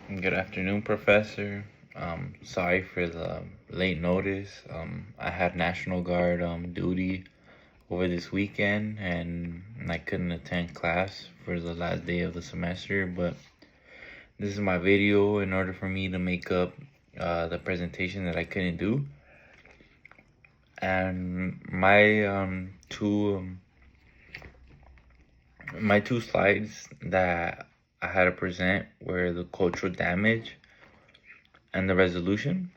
Good afternoon, Professor. Sorry for the late notice. I had National Guard duty over this weekend, and I couldn't attend class for the last day of the semester. But this is my video in order for me to make up the presentation that I couldn't do. And my two slides that I had to present were the cultural damage and the resolution.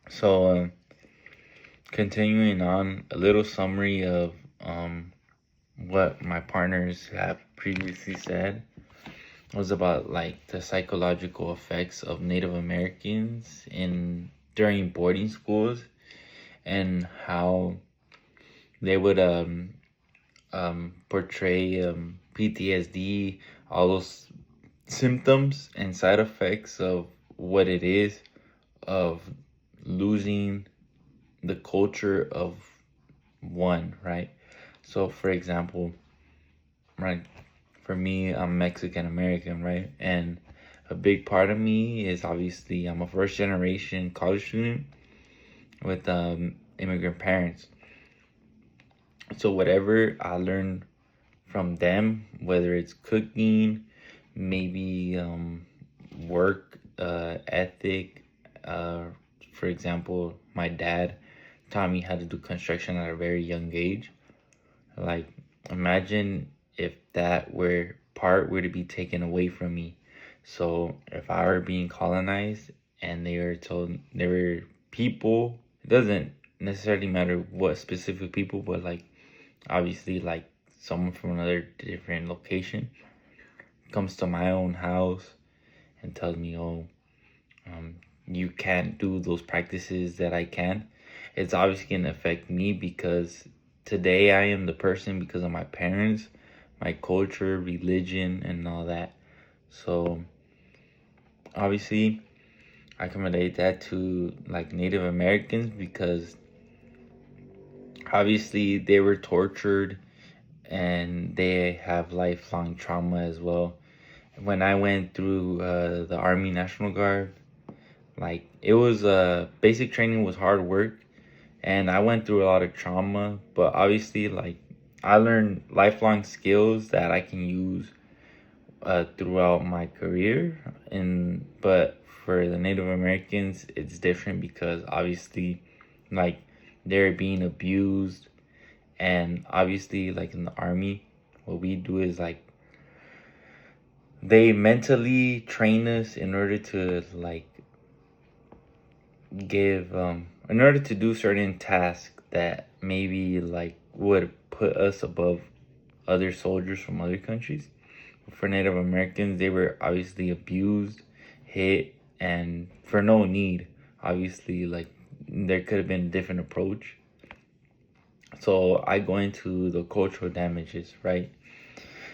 So, continuing on, a little summary of what my partners have previously said was about like the psychological effects of Native Americans in during boarding schools and how they would portray PTSD, all those symptoms and side effects of what it is of losing the culture of one, right? So, for example, right, for me, I'm Mexican American, right? And a big part of me is obviously I'm a first generation college student with immigrant parents. So, whatever I learned from them, whether it's cooking, maybe work ethic, for example, my dad taught me how to do construction at a very young age. Like, imagine if that were to be taken away from me. So, if I were being colonized and they were told there were people, it doesn't necessarily matter what specific people, but like, obviously, like someone from another different location comes to my own house and tells me, oh, you can't do those practices that I can. It's obviously going to affect me because today I am the person because of my parents, my culture, religion, and all that. So obviously I can relate that to like Native Americans because obviously they were tortured and they have lifelong trauma as well. When I went through the Army National Guard, like it was basic training was hard work and I went through a lot of trauma, but obviously like I learned lifelong skills that I can use throughout my career. And but for the Native Americans, it's different because obviously like they're being abused, and obviously like in the army, what we do is like they mentally train us in order to like give in order to do certain tasks that maybe like would put us above other soldiers from other countries. For Native Americans, they were obviously abused, hit, and for no need. Obviously, like there could have been a different approach. So I go into the cultural damages, right?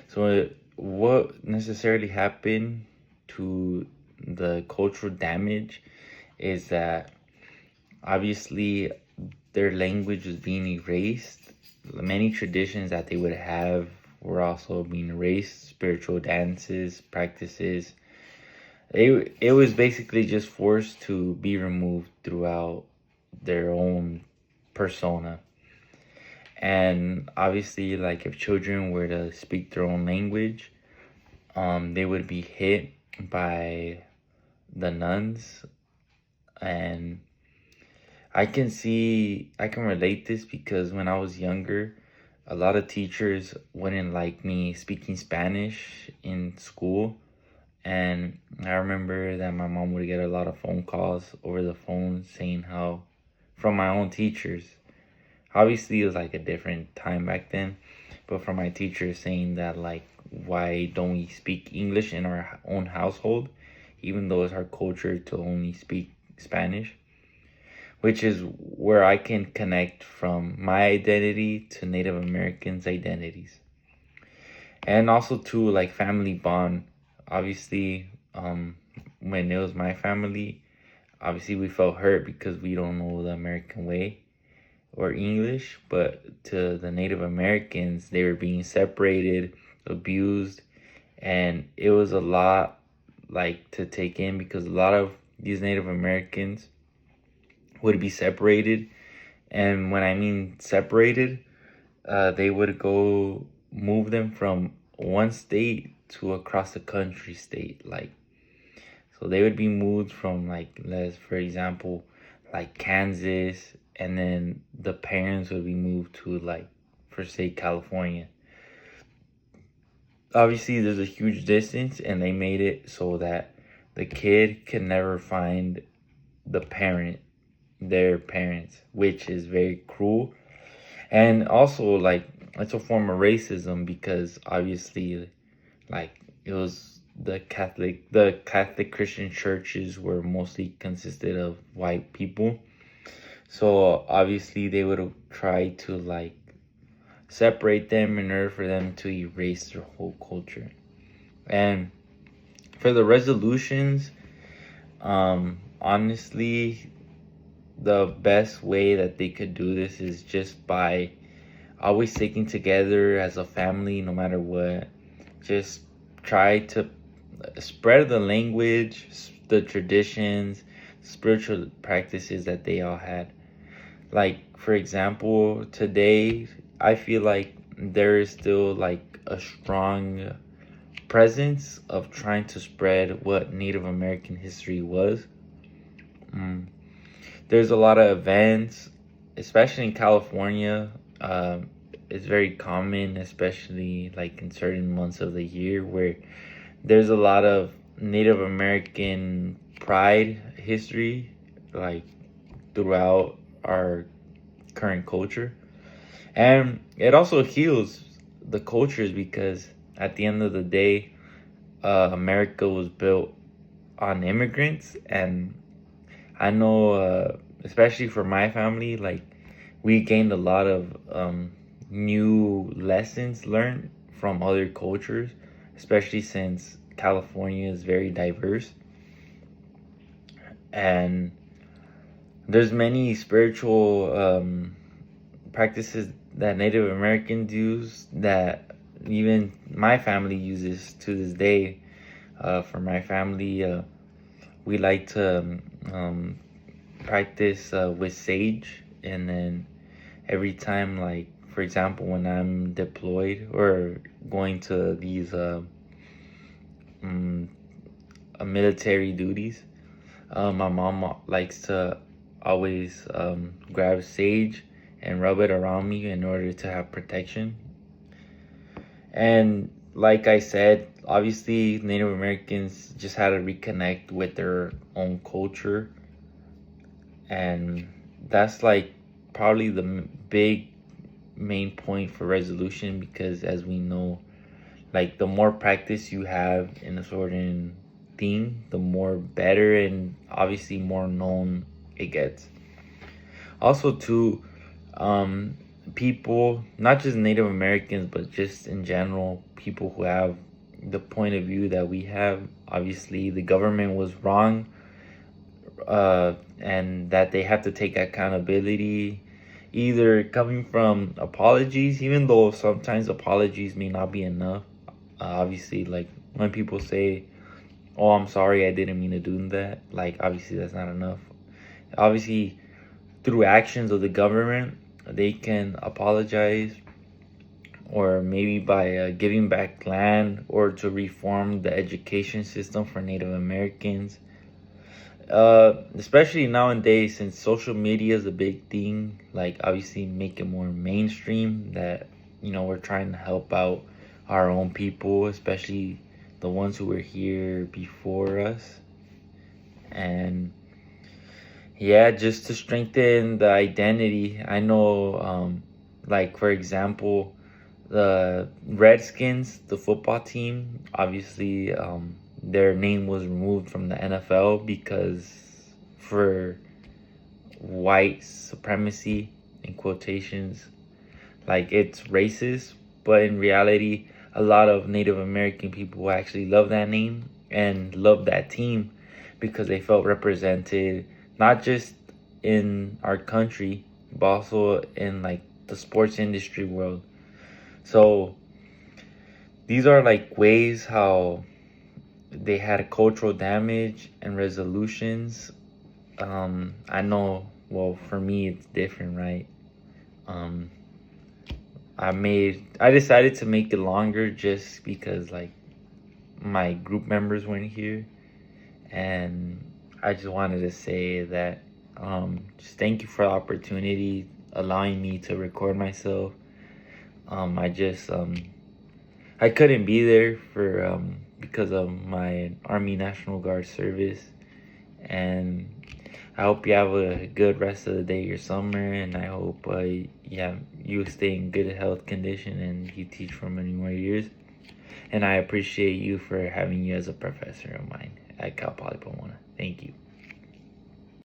So what necessarily happened to the cultural damage is that obviously their language was being erased. Many traditions that they would have were also being erased. Spiritual dances, practices. It was basically just forced to be removed throughout their own persona. And obviously, like if children were to speak their own language, they would be hit by the nuns. And I can relate this because when I was younger, a lot of teachers wouldn't like me speaking Spanish in school. And I remember that my mom would get a lot of phone calls over the phone saying how, from my own teachers, obviously it was like a different time back then, but from my teachers saying that like, why don't we speak English in our own household, even though it's our culture to only speak Spanish, which is where I can connect from my identity to Native Americans' identities. And also to like family bond. Obviously, when it was my family, obviously we felt hurt because we don't know the American way or English, but to the Native Americans, they were being separated, abused, and it was a lot like to take in, because a lot of these Native Americans would be separated. And when I mean separated, they would go move them from one state to across the country state. Like, so they would be moved from, like, let's for example, like Kansas, and then the parents would be moved to, like, for say California. Obviously there's a huge distance, and they made it so that the kid can never find the parent, their parents, which is very cruel. And also, like, it's a form of racism, because obviously, like, it was the Catholic Christian churches were mostly consisted of white people. So obviously they would have tried to, like, separate them in order for them to erase their whole culture. And for the resolutions, honestly, the best way that they could do this is just by always sticking together as a family, no matter what. Just try to spread the language, the traditions, spiritual practices that they all had. Like, for example, today, I feel like there is still, like, a strong presence of trying to spread what Native American history was. Mm. There's a lot of events, especially in California. It's very common, especially like in certain months of the year, where there's a lot of Native American pride history, like, throughout our current culture. And it also heals the cultures, because at the end of the day, America was built on immigrants. And I know, especially for my family, like, we gained a lot of new lessons learned from other cultures, especially since California is very diverse. And there's many spiritual practices that Native Americans use that even my family uses to this day. For my family, we like to practice with sage. And then every time, like, for example, when I'm deployed or going to these mm, military duties, my mom likes to always grab sage and rub it around me in order to have protection. And like I said, obviously Native Americans just had to reconnect with their own culture. And that's, like, probably the big main point for resolution, because as we know, like, the more practice you have in a certain thing, the more better and obviously more known it gets. Also, too, people, not just Native Americans, but just in general, people who have the point of view that we have, obviously the government was wrong, and that they have to take accountability, either coming from apologies, even though sometimes apologies may not be enough. Obviously, like, when people say, "Oh, I'm sorry, I didn't mean to do that," like, obviously that's not enough. Obviously, through actions of the government, they can apologize, or maybe by giving back land, or to reform the education system for Native Americans. Especially nowadays, since social media is a big thing, like, obviously make it more mainstream that, we're trying to help out our own people, especially the ones who were here before us. And yeah, just to strengthen the identity. I know, like, for example, the Redskins, the football team, obviously, their name was removed from the NFL because for white supremacy, in quotations, like, it's racist. But in reality, a lot of Native American people actually love that name and love that team, because they felt represented not just in our country, but also in, like, the sports industry world. So these are, like, ways how they had cultural damage and resolutions. I know, well, for me, it's different, right? Um, I decided to make it longer just because, like, my group members weren't here. And I just wanted to say that, just thank you for the opportunity, allowing me to record myself. I just, I couldn't be there for, because of my Army National Guard service. And I hope you have a good rest of the day, your summer, and I hope, yeah, you stay in good health condition and you teach for many more years. And I appreciate you for having you as a professor of mine at Cal Poly Pomona. Thank you.